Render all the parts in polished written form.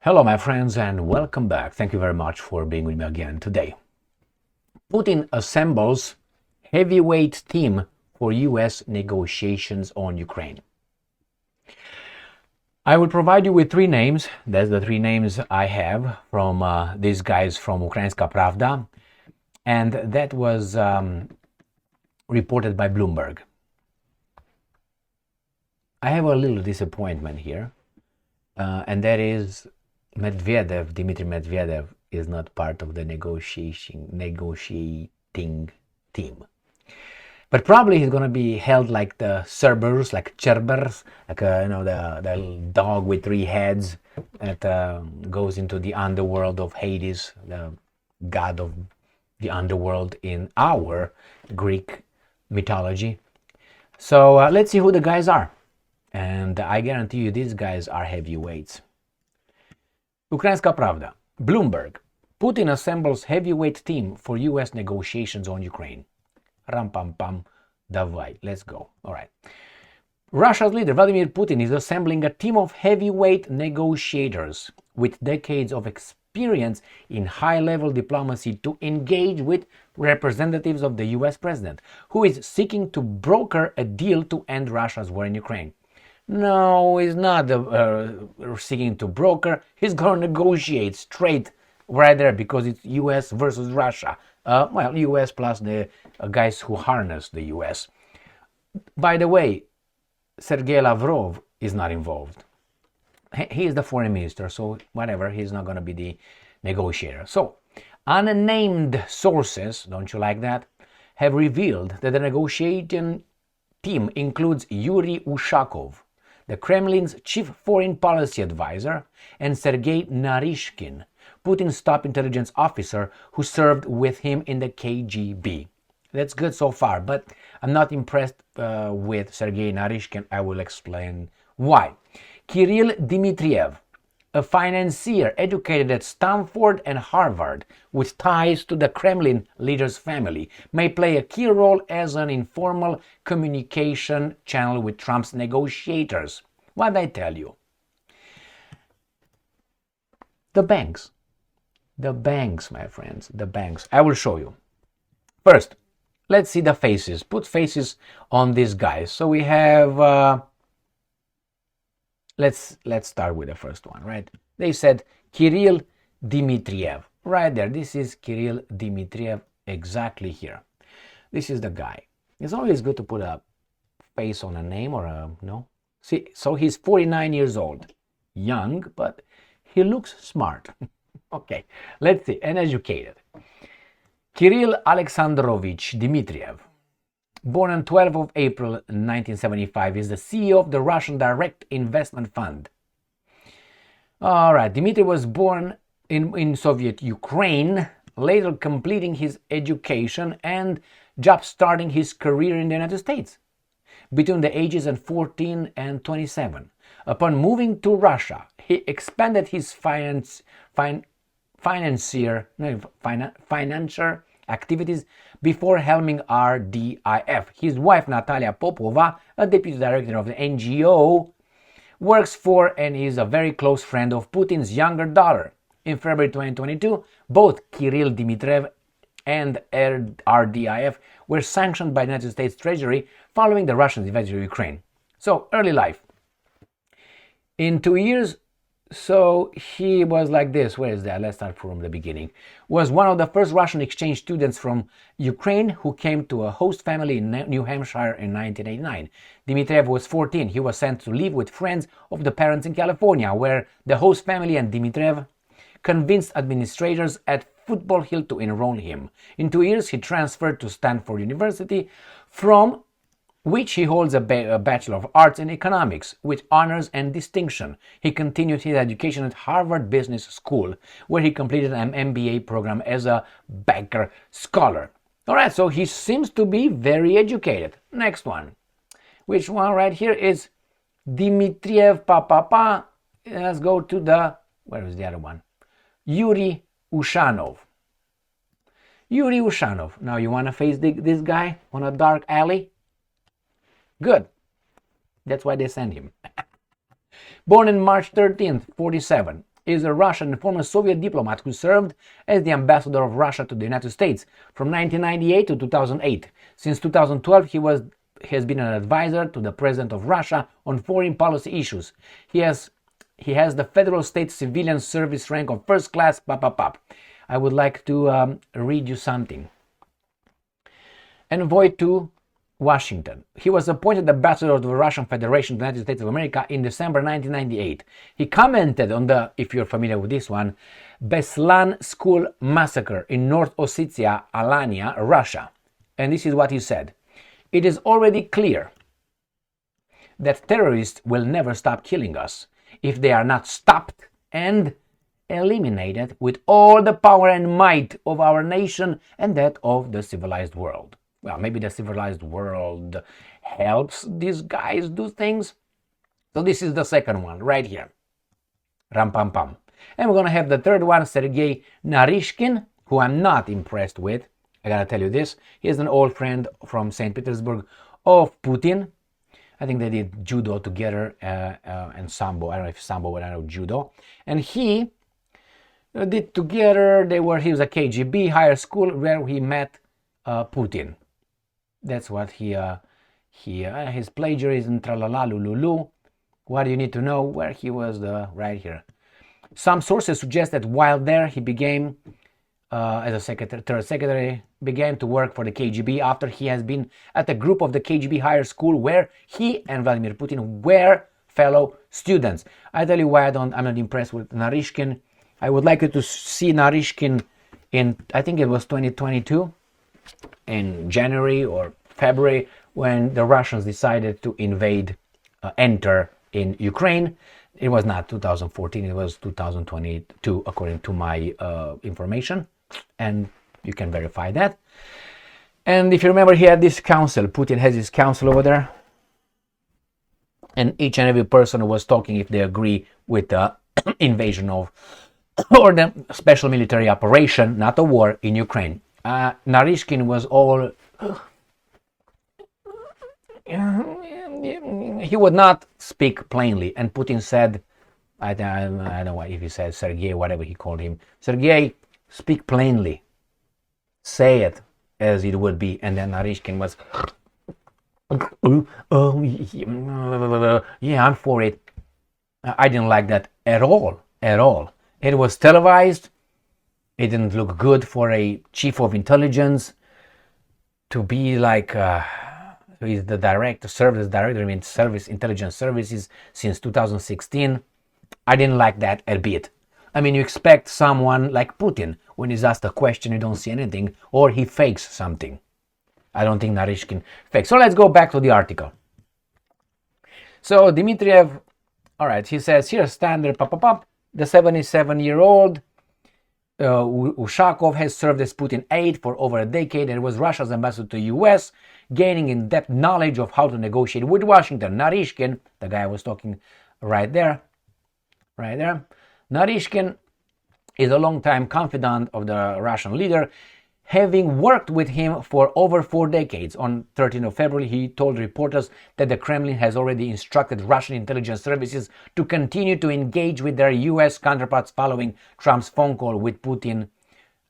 Hello, my friends, and welcome back. Thank you very much for being with me again today. Putin assembles heavyweight team for U.S. negotiations on Ukraine. I will provide you with three names. That's the three names I have from these guys from Ukrainska Pravda, and that was reported by Bloomberg. I have a little disappointment here, and that is Dmitry Medvedev is not part of the negotiating team. But probably he's going to be held like the Cerberus, like Cerberus, like the dog with three heads that goes into the underworld of Hades, the god of the underworld in our Greek mythology. So let's see who the guys are. And I guarantee you these guys are heavyweights. Ukrainska Pravda. Bloomberg. Putin assembles heavyweight team for U.S. negotiations on Ukraine. Ram pam pam, davai. Let's go. All right. Russia's leader Vladimir Putin is assembling a team of heavyweight negotiators with decades of experience in high-level diplomacy to engage with representatives of the U.S. president, who is seeking to broker a deal to end Russia's war in Ukraine. No, he's not seeking to broker. He's going to negotiate straight right there because it's U.S. versus Russia. U.S. plus the guys who harness the U.S. By the way, Sergey Lavrov is not involved. He is the foreign minister, so whatever, he's not going to be the negotiator. So, unnamed sources, don't you like that, have revealed that the negotiating team includes Yuri Ushakov, the Kremlin's chief foreign policy advisor, and Sergey Naryshkin, Putin's top intelligence officer who served with him in the KGB. That's good so far, but I'm not impressed with Sergey Naryshkin. I will explain why. Kirill Dmitriev, a financier educated at Stanford and Harvard with ties to the Kremlin leader's family, may play a key role as an informal communication channel with Trump's negotiators. What'd I tell you? The banks, my friends, the banks. I will show you. First, let's see the faces. Put faces on these guys. So we have... Let's start with the first one, right? They said Kirill Dmitriev. Right there. This is Kirill Dmitriev exactly here. This is the guy. It's always good to put a face on a name or a... No? See, so he's 49 years old. Young, but he looks smart. Okay, let's see. And educated. Kirill Alexandrovich Dmitriev, born on 12th of April 1975, is the CEO of the Russian Direct Investment Fund. All right, Dmitry was born in Soviet Ukraine, later completing his education and job-starting his career in the United States between the ages of 14 and 27. Upon moving to Russia, he expanded his financier activities before helming RDIF. His wife, Natalia Popova, a deputy director of the NGO, works for and is a very close friend of Putin's younger daughter. In February 2022, both Kirill Dmitriev and RDIF were sanctioned by the United States Treasury following the Russian invasion of Ukraine. So, early life. In 2 years, so he was like this. Where is that? Let's start from the beginning. Was one of the first Russian exchange students from Ukraine who came to a host family in New Hampshire in 1989. Dmitriev was 14. He was sent to live with friends of the parents in California, where the host family and Dmitriev convinced administrators at Football Hill to enroll him. In 2 years, he transferred to Stanford University, from which he holds a Bachelor of Arts in Economics with honors and distinction. He continued his education at Harvard Business School, where he completed an MBA program as a banker scholar. All right, so he seems to be very educated. Next one. Which one right here is Dmitriev Papa. Let's go to the... Where is the other one? Yuri Ushakov. Yuri Ushakov. Now you want to face this guy on a dark alley? Good. That's why they sent him. Born on March 13th, 47, is a Russian and former Soviet diplomat who served as the ambassador of Russia to the United States from 1998 to 2008. Since 2012, he has been an advisor to the President of Russia on foreign policy issues. He has the Federal State Civilian Service rank of first class. I would like to read you something. Envoy to Washington. He was appointed ambassador of the Russian Federation to the United States of America in December 1998. He commented on the, if you're familiar with this one, Beslan school massacre in North Ossetia, Alania, Russia. And this is what he said. It is already clear that terrorists will never stop killing us if they are not stopped and eliminated with all the power and might of our nation and that of the civilized world. Well, maybe the civilized world helps these guys do things. So this is the second one right here. Ram pam pam. And we're going to have the third one, Sergey Naryshkin, who I'm not impressed with. I gotta tell you this. He is an old friend from St. Petersburg of Putin. I think they did judo together and sambo. I don't know if sambo, but I know judo. And he did together. He was a KGB higher school where he met Putin. That's what his plagiarism, tralala, lululu. What do you need to know? Where he was right here. Some sources suggest that while there, he became, as a third secretary, began to work for the KGB after he has been at a group of the KGB higher school where he and Vladimir Putin were fellow students. I tell you why I'm not impressed with Naryshkin. I would like you to see Naryshkin in, I think it was 2022. In January or February, when the Russians decided to enter in Ukraine. It was not 2014, it was 2022, according to my information, and you can verify that. And if you remember, he had this council. Putin has his council over there, and each and every person was talking if they agree with the invasion of, or the special military operation, not a war, in Ukraine. Naryshkin was all, he would not speak plainly, and Putin said, I don't know if he said Sergey, whatever he called him, Sergey, speak plainly, say it as it would be. And then Naryshkin was, yeah, I'm for it. I didn't like that at all. It was televised. It didn't look good for a chief of intelligence to be like, he's the service director, service intelligence services since 2016. I didn't like that a bit. I mean, you expect someone like Putin, when he's asked a question, you don't see anything, or he fakes something. I don't think Naryshkin fakes. So let's go back to the article. So Dmitriev, all right, he says here, standard, the 77-year-old Ushakov has served as Putin aide for over a decade and was Russia's ambassador to the US, gaining in-depth knowledge of how to negotiate with Washington. Naryshkin, the guy I was talking right there, Naryshkin is a longtime confidant of the Russian leader, having worked with him for over 4 decades. On 13th of February, he told reporters that the Kremlin has already instructed Russian intelligence services to continue to engage with their U.S. counterparts following Trump's phone call with Putin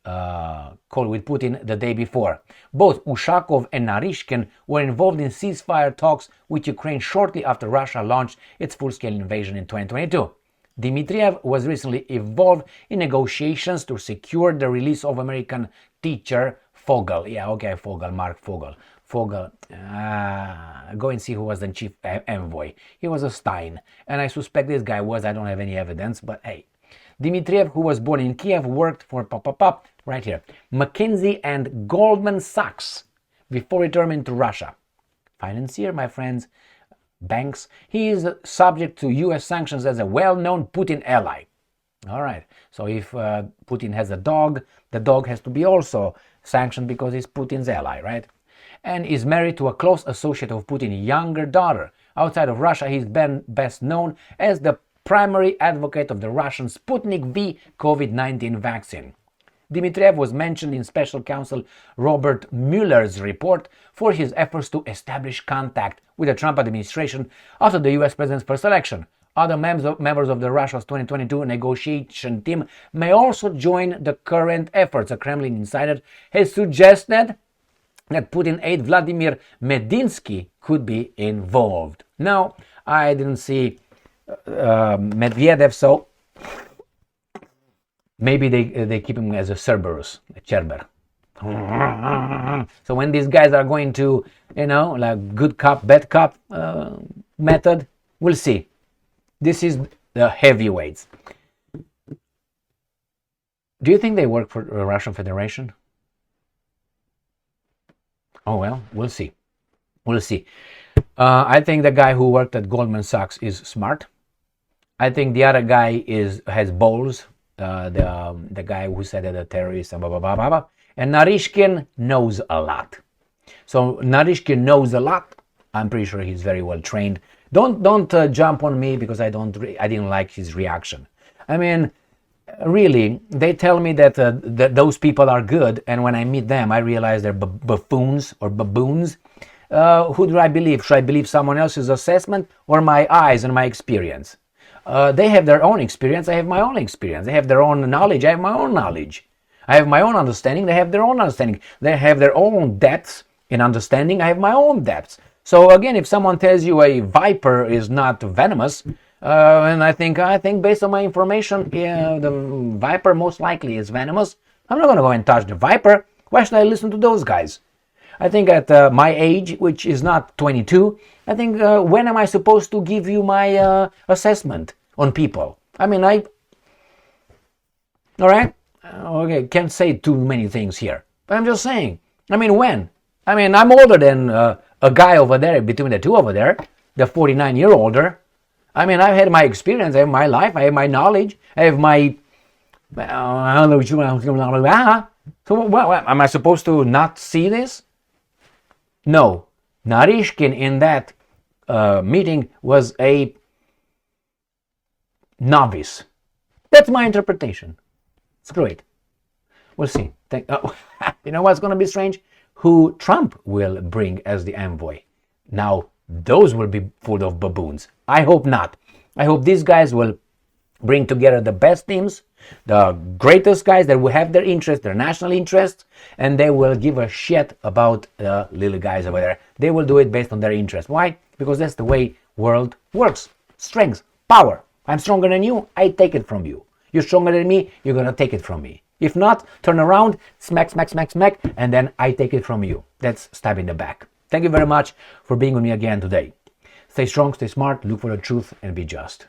the day before. Both Ushakov and Naryshkin were involved in ceasefire talks with Ukraine shortly after Russia launched its full-scale invasion in 2022. Dmitriev was recently involved in negotiations to secure the release of American teacher Fogel. Yeah, okay, Fogel, Mark Fogel. Fogel, go and see who was the chief envoy. He was a Stein, and I suspect this guy was, I don't have any evidence, but hey. Dmitriev, who was born in Kiev, worked for right here, McKinsey and Goldman Sachs before returning to Russia. Financier, my friends, banks. He is subject to US sanctions as a well-known Putin ally. All right, so if Putin has a dog, the dog has to be also sanctioned because he's Putin's ally, right? And is married to a close associate of Putin's younger daughter. Outside of Russia, he's best known as the primary advocate of the Russian Sputnik V COVID-19 vaccine. Dmitriev was mentioned in Special Counsel Robert Mueller's report for his efforts to establish contact with the Trump administration after the US president's first election. Other members of the Russia's 2022 negotiation team may also join the current efforts. A Kremlin insider has suggested that Putin aide Vladimir Medinsky could be involved. Now, I didn't see Medvedev, so maybe they keep him as a Cerberus, a Cerber. So when these guys are going to, like good cop, bad cop method, we'll see. This is the heavyweights. Do you think they work for the Russian Federation? Oh, well, we'll see. We'll see. I think the guy who worked at Goldman Sachs is smart. I think the other guy has balls. The guy who said that a terrorist, blah, blah, blah, blah, blah. And Naryshkin knows a lot. So Naryshkin knows a lot. I'm pretty sure he's very well trained. Don't jump on me because I didn't like his reaction. I mean, really, they tell me that those people are good, and when I meet them, I realize they're buffoons or baboons. Who do I believe? Should I believe someone else's assessment or my eyes and my experience? They have their own experience. I have my own experience. They have their own knowledge. I have my own knowledge. I have my own understanding. They have their own understanding. They have their own depths in understanding. I have my own depths. So again, if someone tells you a viper is not venomous, and I think based on my information, the viper most likely is venomous, I'm not going to go and touch the viper. Why should I listen to those guys? I think at my age, which is not 22, I think when am I supposed to give you my assessment on people? I mean, all right? Okay, can't say too many things here. But I'm just saying. I mean, when? I mean, I'm older than a guy over there, between the two over there, the 49-year-older. I mean, I've had my experience, I have my life, I have my knowledge, I have my... So what, am I supposed to not see this? No. Naryshkin in that meeting was a novice. That's my interpretation. Screw it. We'll see. You know what's going to be strange? Who Trump will bring as the envoy. Now, those will be full of baboons. I hope not. I hope these guys will bring together the best teams, the greatest guys that will have their interests, their national interests, and they will give a shit about the little guys over there. They will do it based on their interest. Why? Because that's the way world works. Strength, power. I'm stronger than you, I take it from you. You're stronger than me, you're going to take it from me. If not, turn around, smack, smack, smack, smack, and then I take it from you. That's stab in the back. Thank you very much for being with me again today. Stay strong, stay smart, look for the truth, and be just.